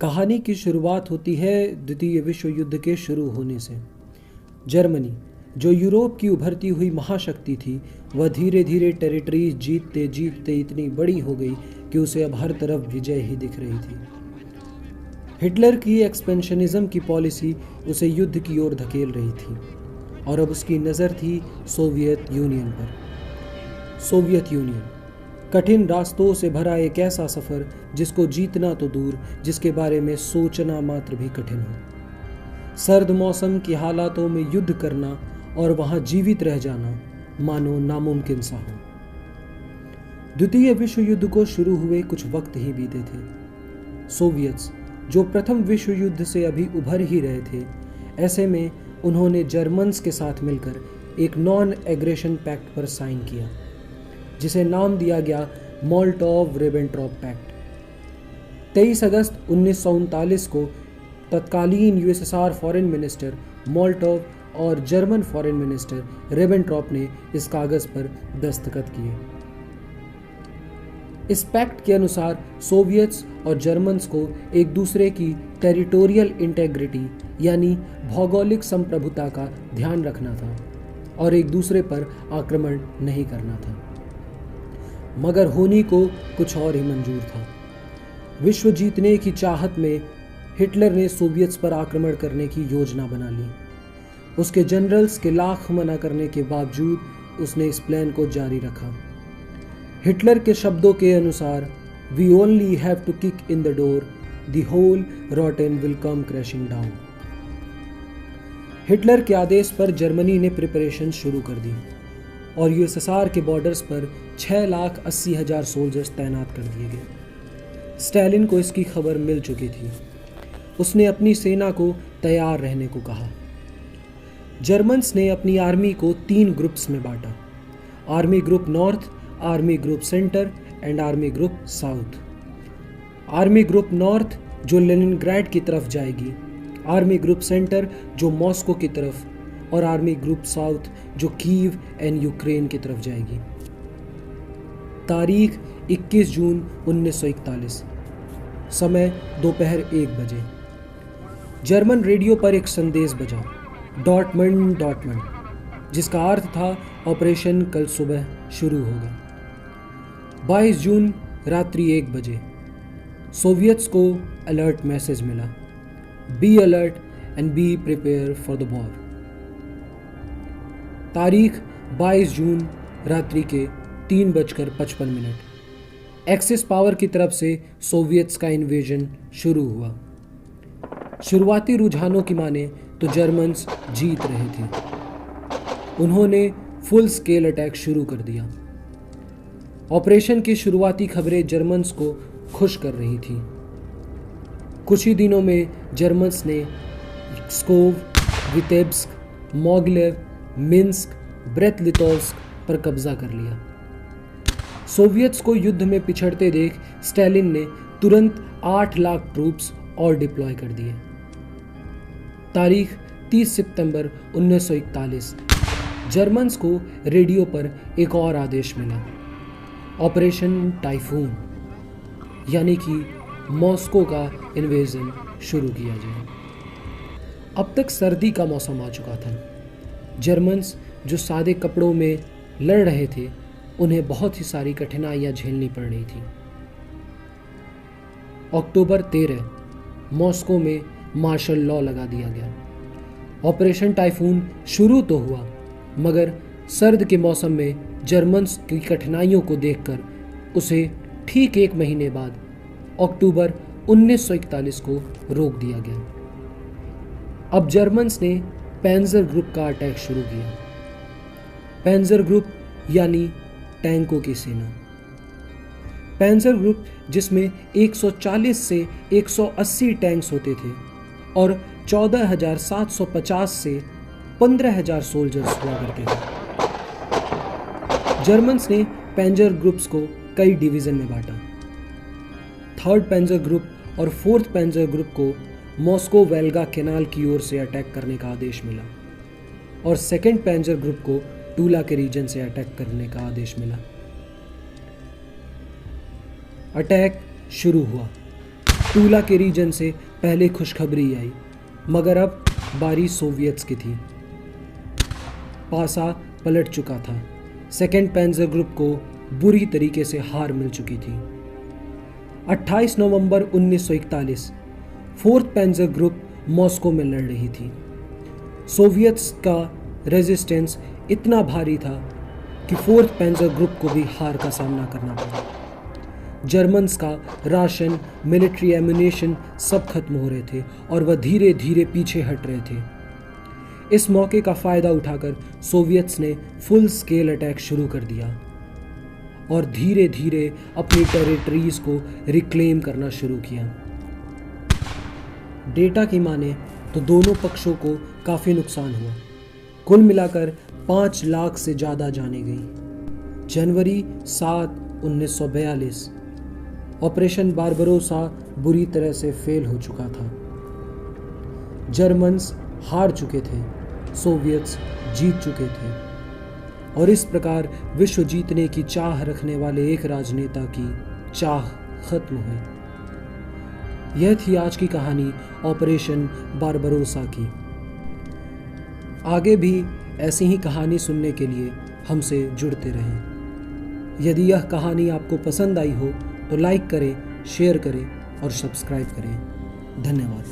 कहानी की शुरुआत होती है द्वितीय विश्व युद्ध के शुरू होने से। जर्मनी, जो यूरोप की उभरती हुई महाशक्ति थी, वह धीरे धीरे टेरिटरीज जीतते जीतते इतनी बड़ी हो गई कि उसे अब हर तरफ विजय ही दिख रही थी। हिटलर की एक्सपेंशनिज्म की पॉलिसी उसे युद्ध की ओर धकेल रही थी और अब उसकी नज़र थी सोवियत यूनियन पर। सोवियत यूनियन, कठिन रास्तों से भरा एक ऐसा सफ़र जिसको जीतना तो दूर, जिसके बारे में सोचना मात्र भी कठिन हो। सर्द मौसम की हालातों में युद्ध करना और वहां जीवित रह जाना मानो नामुमकिन सा हो। द्वितीय विश्व युद्ध को शुरू हुए कुछ वक्त ही बीते थे। सोवियत्स, जो प्रथम विश्व युद्ध से अभी उभर ही रहे थे, ऐसे में उन्होंने जर्मन्स के साथ मिलकर एक नॉन एग्रेशन पैक्ट पर साइन किया, जिसे नाम दिया गया मोल्टोव-रिबेंट्रॉप पैक्ट। 23 अगस्त 1939 को तत्कालीन यूएसएसआर फॉरेन मिनिस्टर मोल्टोव और जर्मन फॉरेन मिनिस्टर रिबेंट्रॉप ने इस कागज पर दस्तखत किए। इस पैक्ट के अनुसार सोवियत्स और जर्मन्स को एक दूसरे की टेरिटोरियल इंटेग्रिटी यानी भौगोलिक संप्रभुता का ध्यान रखना था और एक दूसरे पर आक्रमण नहीं करना था। मगर होनी को कुछ और ही मंजूर था। विश्व जीतने की चाहत में हिटलर ने सोवियत्स पर आक्रमण करने की योजना बना ली। उसके जनरल्स के लाख मना करने के बावजूद उसने इस प्लान को जारी रखा। हिटलर के शब्दों के अनुसार, we only have to kick in the door, the whole rotten will come crashing down. Hitler के आदेश पर जर्मनी ने प्रिपरेशन शुरू कर दी और यूएसएसआर के बॉर्डर्स पर 6,80,000 सोल्जर्स तैनात कर दिए गए। स्टालिन को इसकी खबर मिल चुकी थी। उसने अपनी सेना को तैयार रहने को कहा। जर्मन्स ने अपनी आर्मी को 3 ग्रुप्स में बांटा: army group north, army group centre and army group south. Army group north जो लेनिनग्राड की तरफ जाएगी, आर्मी ग्रुप सेंटर जो मॉस्को की तरफ, और आर्मी ग्रुप साउथ जो कीव एंड यूक्रेन की तरफ जाएगी। तारीख 21 जून 1941, समय दोपहर 1 बजे। जर्मन रेडियो पर एक संदेश बजा, डॉर्टमंड डॉर्टमंड, जिसका अर्थ था ऑपरेशन कल सुबह शुरू होगा। 22 जून रात्रि 1 बजे सोवियत्स को अलर्ट मैसेज मिला, be alert and be prepare for the war. तारीख 22 जून रात्रि के 3:55। एक्सिस पावर की तरफ से सोवियत्स का इन्वेजन शुरू हुआ। शुरुआती रुझानों की माने तो जर्मन्स जीत रहे थे। उन्होंने फुल स्केल अटैक शुरू कर दिया। ऑपरेशन की शुरुआती खबरें जर्मन्स को खुश कर रही थी। कुछ ही दिनों में जर्मन्स ने स्कोव, वितेब्स्क, मोगिलेव, मिन्स्क, ब्रेत-लिटोव्स्क पर कब्जा कर लिया। सोवियत्स को युद्ध में पिछड़ते देख स्टालिन ने तुरंत 8 लाख ट्रूप्स और डिप्लॉय कर दिए। तारीख 30 सितंबर 1941, जर्मन्स को रेडियो पर एक और आदेश मिला, ऑपरेशन टाइफून, यानी कि मॉस्को का इन्वेजन शुरू किया जाए। अब तक सर्दी का मौसम आ चुका था। जर्मन्स जो सादे कपड़ों में लड़ रहे थे, उन्हें बहुत ही सारी कठिनाइयां झेलनी पड़ रही थी। अक्टूबर 13, मॉस्को में मार्शल लॉ लगा दिया गया। ऑपरेशन टाइफून शुरू तो हुआ, मगर सर्द के मौसम में जर्मन्स की कठिनाइयों को देखकर उसे ठीक 1 महीने बाद अक्टूबर 1941 को रोक दिया गया। अब जर्मन्स ने पैंजर ग्रुप का अटैक शुरू किया। पैंजर ग्रुप यानी टैंकों की सेना। पैंजर ग्रुप जिसमें 140 से 180 टैंक्स होते थे और 14,750 से 15,000 सोल्जर्स हुआ करते थे। जर्मन्स ने पैंजर ग्रुप्स को कई डिवीजन में बांटा। 3rd पैंजर ग्रुप और 4th पैंजर ग्रुप को मॉस्को वेल्गा कैनाल की ओर से अटैक करने का आदेश मिला और 2nd पैंजर ग्रुप को टूला के रीजन से अटैक करने का आदेश मिला। अटैक शुरू हुआ। टूला के रीजन से पहले खुशखबरी आई, मगर अब बारी सोवियत्स की थी। पासा पलट चुका था। सेकेंड पैंजर ग्रुप को बुरी तरीके से हार मिल चुकी थी। 28 नवंबर 1941 फोर्थ पैंजर ग्रुप मॉस्को में लड़ रही थी। सोवियत्स का रेजिस्टेंस इतना भारी था कि फोर्थ पैंजर ग्रुप को भी हार का सामना करना पड़ा। जर्मन्स का राशन, मिलिट्री एम्यूनेशन सब खत्म हो रहे थे और वह धीरे धीरे पीछे हट रहे थे। इस मौके का फायदा उठाकर सोवियत्स ने फुल स्केल अटैक शुरू कर दिया और धीरे धीरे अपनी टेरिटरीज को रिक्लेम करना शुरू किया। डेटा की माने तो दोनों पक्षों को काफ़ी नुकसान हुआ। कुल मिलाकर 5 लाख से ज़्यादा जानें गई। जनवरी 7, 1942 ऑपरेशन बारबरोसा बुरी तरह से फेल हो चुका था। जर्मन्स हार चुके थे, सोवियत्स जीत चुके थे और इस प्रकार विश्व जीतने की चाह रखने वाले एक राजनेता की चाह खत्म हुई। यह थी आज की कहानी ऑपरेशन बारबरोसा की। आगे भी ऐसी ही कहानी सुनने के लिए हमसे जुड़ते रहें। यदि यह कहानी आपको पसंद आई हो तो लाइक करें, शेयर करें और सब्सक्राइब करें। धन्यवाद।